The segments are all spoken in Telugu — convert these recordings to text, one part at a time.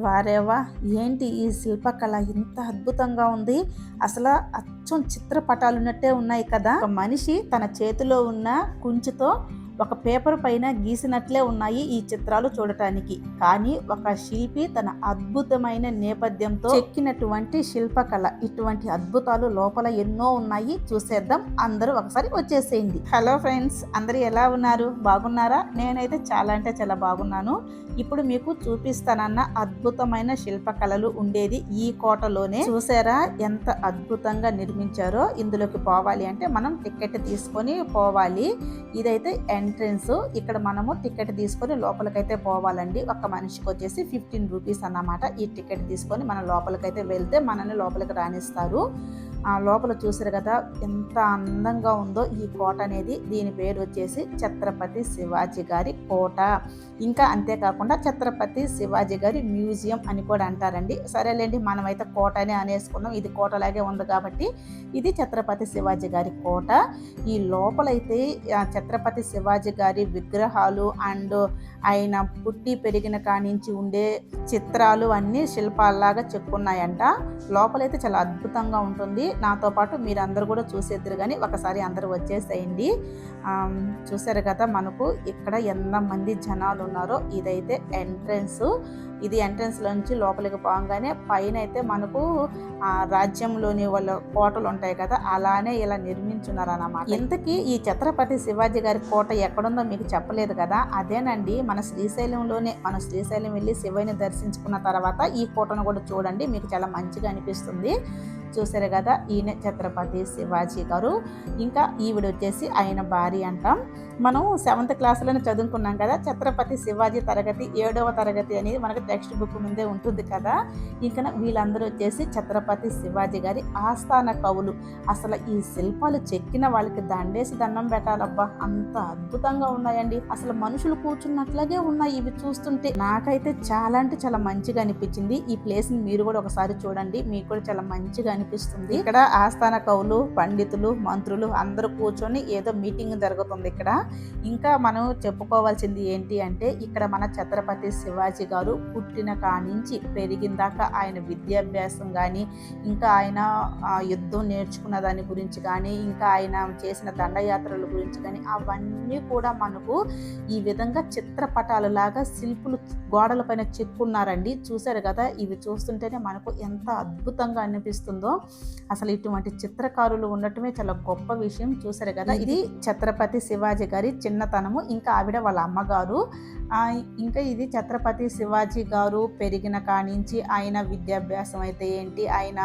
వారేవా! ఏంటి ఈ శిల్పకళ ఇంత అద్భుతంగా ఉంది. అసల అచ్చం చిత్రపటాలున్నట్టే ఉన్నాయి కదా! ఒక మనిషి తన చేతిలో ఉన్న కుంచుతో ఒక పేపర్ పైన గీసినట్లే ఉన్నాయి ఈ చిత్రాలు చూడటానికి. కానీ ఒక శిల్పి తన అద్భుతమైన నేపథ్యంతో చెక్కినటువంటి శిల్పకళ. ఇటువంటి అద్భుతాలు లోపల ఎన్నో ఉన్నాయి. చూసేద్దాం. అందరూ ఒకసారి వచ్చేసేయండి. హలో ఫ్రెండ్స్, అందరూ ఎలా ఉన్నారు? బాగున్నారా? నేనైతే చాలా అంటే చాలా బాగున్నాను. ఇప్పుడు మీకు చూపిస్తానన్న అద్భుతమైన శిల్పకళలు ఉండేది ఈ కోటలోనే. చూసారా ఎంత అద్భుతంగా నిర్మించారో. ఇందులోకి పోవాలి అంటే మనం టికెట్ తీసుకొని పోవాలి. ఇదైతే ఎంట్రన్స్. ఇక్కడ మనము టికెట్ తీసుకొని లోపలికైతే పోవాలండి. ఒక మనిషికి వచ్చేసి 15 రూపీస్ అన్నమాట. ఈ టికెట్ తీసుకొని మనం లోపలికైతే వెళ్తే మనల్ని లోపలికి రాణిస్తారు. లోపల చూసారు కదా ఎంత అందంగా ఉందో ఈ కోట అనేది. దీని పేరు వచ్చేసి ఛత్రపతి శివాజీ గారి కోట. ఇంకా అంతేకాకుండా ఛత్రపతి శివాజీ గారి మ్యూజియం అని కూడా అంటారండి. సరేలేండి, మనమైతే కోట అనే అనేసుకున్నాం. ఇది కోటలాగే ఉంది కాబట్టి ఇది ఛత్రపతి శివాజీ గారి కోట. ఈ లోపలైతే ఛత్రపతి శివాజీ గారి విగ్రహాలు అండ్ ఆయన పుట్టి పెరిగిన కానించి ఉండే చిత్రాలు అన్నీ శిల్పాల్లాగా చెక్కున్నాయంట. లోపలైతే చాలా అద్భుతంగా ఉంటుంది. నాతో పాటు మీరు అందరూ కూడా చూసేద్దరు, కానీ ఒకసారి అందరూ వచ్చేసేయండి. చూసారు కదా మనకు ఇక్కడ ఎంతమంది జనాలు ఉన్నారో. ఇదైతే ఎంట్రన్స్. ఇది ఎంట్రన్స్ నుంచి లోపలికి పోగానే పైన అయితే మనకు రాజ్యంలోని వాళ్ళ కోటలు ఉంటాయి కదా, అలానే ఇలా నిర్మించున్నారు అన్నమాట. ఇంతకీ ఈ ఛత్రపతి శివాజీ గారి కోట ఎక్కడుందో మీకు చెప్పలేదు కదా, అదేనండి మన శ్రీశైలంలోనే. మనం శ్రీశైలం వెళ్ళి శివయ్యని దర్శించుకున్న తర్వాత ఈ కోటను కూడా చూడండి, మీకు చాలా మంచిగా అనిపిస్తుంది. చూసారు కదా, ఈయన ఛత్రపతి శివాజీ గారు. ఇంకా ఈవిడ వచ్చేసి ఆయన భార్య అంటాం. మనం 7th క్లాసులోనే చదువుకున్నాం కదా, ఛత్రపతి శివాజీ తరగతి 7వ తరగతి అనేది మనకు టెక్స్ట్ బుక్ ముందే ఉంటుంది కదా. ఇంకా వీళ్ళందరూ వచ్చేసి ఛత్రపతి శివాజీ గారి ఆస్థాన కవులు. అసలు ఈ శిల్పాలు చెక్కిన వాళ్ళకి దండేసి దండం పెట్టాలబ్బా, అంత అద్భుతంగా ఉన్నాయండి. అసలు మనుషులు కూర్చున్నట్లాగే ఉన్నాయి ఇవి చూస్తుంటే. నాకైతే చాలా అంటే చాలా మంచిగా అనిపించింది. ఈ ప్లేస్ ని మీరు కూడా ఒకసారి చూడండి, మీకు కూడా చాలా మంచిగా అనిపిస్తుంది. ఇక్కడ ఆస్థాన కవులు, పండితులు, మంత్రులు అందరూ కూర్చొని ఏదో మీటింగ్ జరుగుతుంది ఇక్కడ. ఇంకా మనం చెప్పుకోవాల్సింది ఏంటి అంటే, ఇక్కడ మన ఛత్రపతి శివాజీ గారు పుట్టిన కానించి పెరిగిన దాకా ఆయన విద్యాభ్యాసం కానీ, ఇంకా ఆయన యుద్ధం నేర్చుకున్న దాని గురించి కానీ, ఇంకా ఆయన చేసిన దండయాత్రల గురించి కానీ, అవన్నీ కూడా మనకు ఈ విధంగా చిత్రపటాలు లాగా శిల్పులు గోడల పైన చెక్కున్నారండి. చూసారు కదా, ఇవి చూస్తుంటేనే మనకు ఎంత అద్భుతంగా అనిపిస్తుందో. అసలు ఇటువంటి చిత్రకారులు ఉండటమే చాలా గొప్ప విషయం. చూసారు కదా, ఇది ఛత్రపతి శివాజీ గారి చిన్నతనము. ఇంకా ఆవిడ వాళ్ళ అమ్మగారు. ఇంకా ఇది ఛత్రపతి శివాజీ గారు పెరిగిన కానించి ఆయన విద్యాభ్యాసం అయితే ఏంటి, ఆయన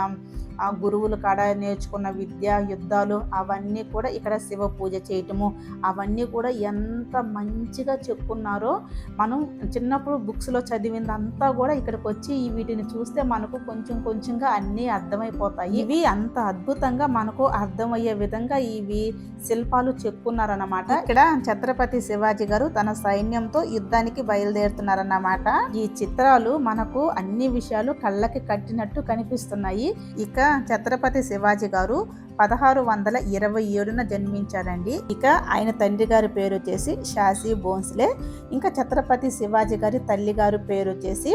గురువుల కాడ నేర్చుకున్న విద్య, యుద్ధాలు అవన్నీ కూడా ఇక్కడ శివ పూజ చేయటము అవన్నీ కూడా ఎంత మంచిగా చెప్పుకున్నారో. మనం చిన్నప్పుడు బుక్స్లో చదివిందంతా కూడా ఇక్కడికి వచ్చి వీటిని చూస్తే మనకు కొంచెం కొంచెంగా అన్నీ అర్థమైపోతాయి. ఇవి అంత అద్భుతంగా మనకు అర్థమయ్యే విధంగా ఇవి శిల్పాలు చెక్కున్నారన్నమాట. ఇక్కడ ఛత్రపతి శివాజీ గారు తన సైన్యంతో యుద్ధానికి బయలుదేరుతున్నారన్నమాట. ఈ చిత్రాలు మనకు అన్ని విషయాలు కళ్ళకి కట్టినట్టు కనిపిస్తున్నాయి. ఇక ఛత్రపతి శివాజీ గారు 1627 జన్మించారండి. ఇక ఆయన తండ్రి గారి పేరు వచ్చేసి షాజీ భోంస్లే. ఇంకా ఛత్రపతి శివాజీ గారి తల్లి గారి పేరు వచ్చేసి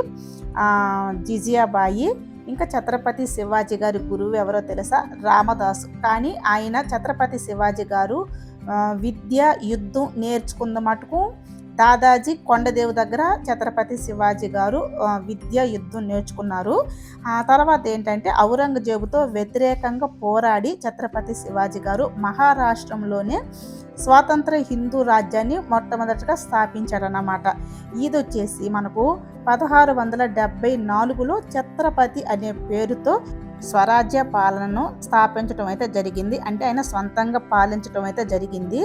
జిజియాబాయి. ఇంకా ఛత్రపతి శివాజీ గారి గురువు ఎవరో తెలుసా? రామదాసు. కానీ ఆయన ఛత్రపతి శివాజీ గారు విద్య, యుద్ధం నేర్చుకున్న మటుకు దాదాజీ కొండదేవు దగ్గర ఛత్రపతి శివాజీ గారు విద్య, యుద్ధం నేర్చుకున్నారు. ఆ తర్వాత ఏంటంటే ఔరంగజేబుతో వ్యతిరేకంగా పోరాడి ఛత్రపతి శివాజీ గారు మహారాష్ట్రంలోనే స్వాతంత్ర హిందూ రాజ్యాన్ని మొట్టమొదటిగా స్థాపించారన్నమాట. ఇది వచ్చేసి మనకు 1674లో ఛత్రపతి అనే పేరుతో స్వరాజ్య పాలనను స్థాపించడం అయితే జరిగింది. అంటే ఆయన సొంతంగా పాలించడం అయితే జరిగింది.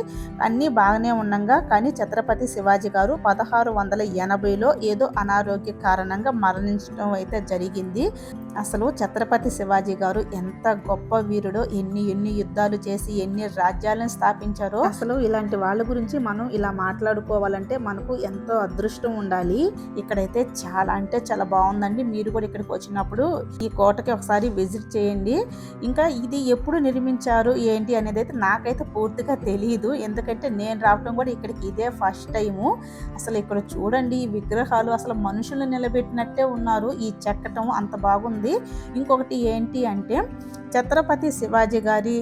అన్నీ బాగానే ఉండగా కానీ ఛత్రపతి శివాజీ గారు 1680లో ఏదో అనారోగ్య కారణంగా మరణించడం అయితే జరిగింది. అసలు ఛత్రపతి శివాజీ గారు ఎంత గొప్ప వీరుడో, ఎన్ని యుద్ధాలు చేసి ఎన్ని రాజ్యాలను స్థాపించారో. అసలు ఇలాంటి వాళ్ళ గురించి మనం ఇలా మాట్లాడుకోవాలంటే మనకు ఎంతో అదృష్టం ఉండాలి. ఇక్కడైతే చాలా అంటే చాలా బాగుందండి. మీరు కూడా ఇక్కడికి వచ్చినప్పుడు ఈ కోటకి ఒకసారి విజిట్ చేయండి. ఇంకా ఇది ఎప్పుడు నిర్మించారు ఏంటి అనేది అయితే నాకైతే పూర్తిగా తెలియదు. ఎందుకంటే నేను రావటం కూడా ఇక్కడికి ఇదే ఫస్ట్ టైము. అసలు ఇక్కడ చూడండి ఈ విగ్రహాలు అసలు మనుషులు నిలబెట్టినట్టే ఉన్నారు. ఈ చెక్కటం అంత బాగుంది. ఇంకొకటి ఏంటి అంటే ఛత్రపతి శివాజీ గారి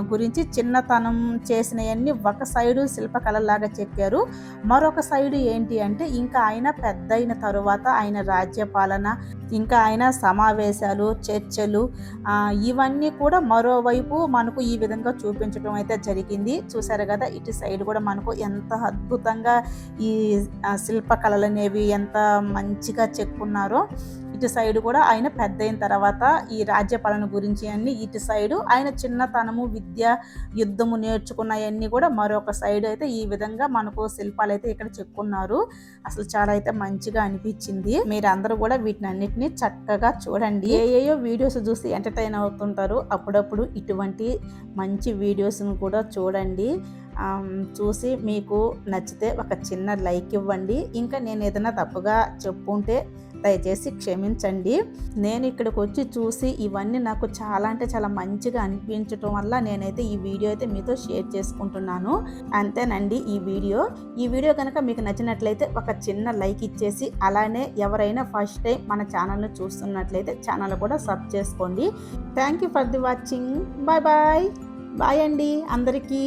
గురించి చిన్నతనం చేసినవన్నీ ఒక సైడు శిల్పకళలాగా చెక్కారు. మరొక సైడు ఏంటి అంటే ఇంకా ఆయన పెద్ద అయిన తరువాత ఆయన రాజ్యపాలన, ఇంకా ఆయన సమావేశాలు, చర్చలు ఇవన్నీ కూడా మరోవైపు మనకు ఈ విధంగా చూపించడం అయితే జరిగింది. చూసారు కదా, ఇటు సైడ్ కూడా మనకు ఎంత అద్భుతంగా ఈ శిల్పకళలు అనేవి ఎంత మంచిగా చెక్కున్నారో. ఇటు సైడ్ కూడా ఆయన పెద్ద అయిన తర్వాత ఈ రాజ్యపాలన గురించి అన్ని, ఇటు సైడు ఆయన చిన్నతనము, విద్య, యుద్ధము నేర్చుకున్నవన్నీ కూడా మరొక సైడ్ అయితే ఈ విధంగా మనకు శిల్పాలు అయితే ఇక్కడ చెక్కున్నారు. అసలు చాలా అయితే మంచిగా అనిపించింది. మీరు అందరూ కూడా వీటిని అన్నిటిని చక్కగా చూడండి. ఏయో వీడియోస్ చూసి ఎంటర్టైన్ అవుతుంటారు. అప్పుడప్పుడు ఇటువంటి మంచి వీడియోస్ను కూడా చూడండి. చూసి మీకు నచ్చితే ఒక చిన్న లైక్ ఇవ్వండి. ఇంకా నేను ఏదైనా తప్పుగా చెప్పుంటే దయచేసి క్షమించండి. నేను ఇక్కడికి వచ్చి చూసి ఇవన్నీ నాకు చాలా అంటే చాలా మంచిగా అనిపించటం వల్ల నేనైతే ఈ వీడియో అయితే మీతో షేర్ చేసుకుంటున్నాను. అంతేనండి ఈ వీడియో కనుక మీకు నచ్చినట్లయితే ఒక చిన్న లైక్ ఇచ్చేసి, అలానే ఎవరైనా ఫస్ట్ టైం మన ఛానల్ని చూస్తున్నట్లయితే ఛానల్ కూడా సబ్ చేసుకోండి. Thank you for the watching. Bye bye. Bye అండి అందరికీ.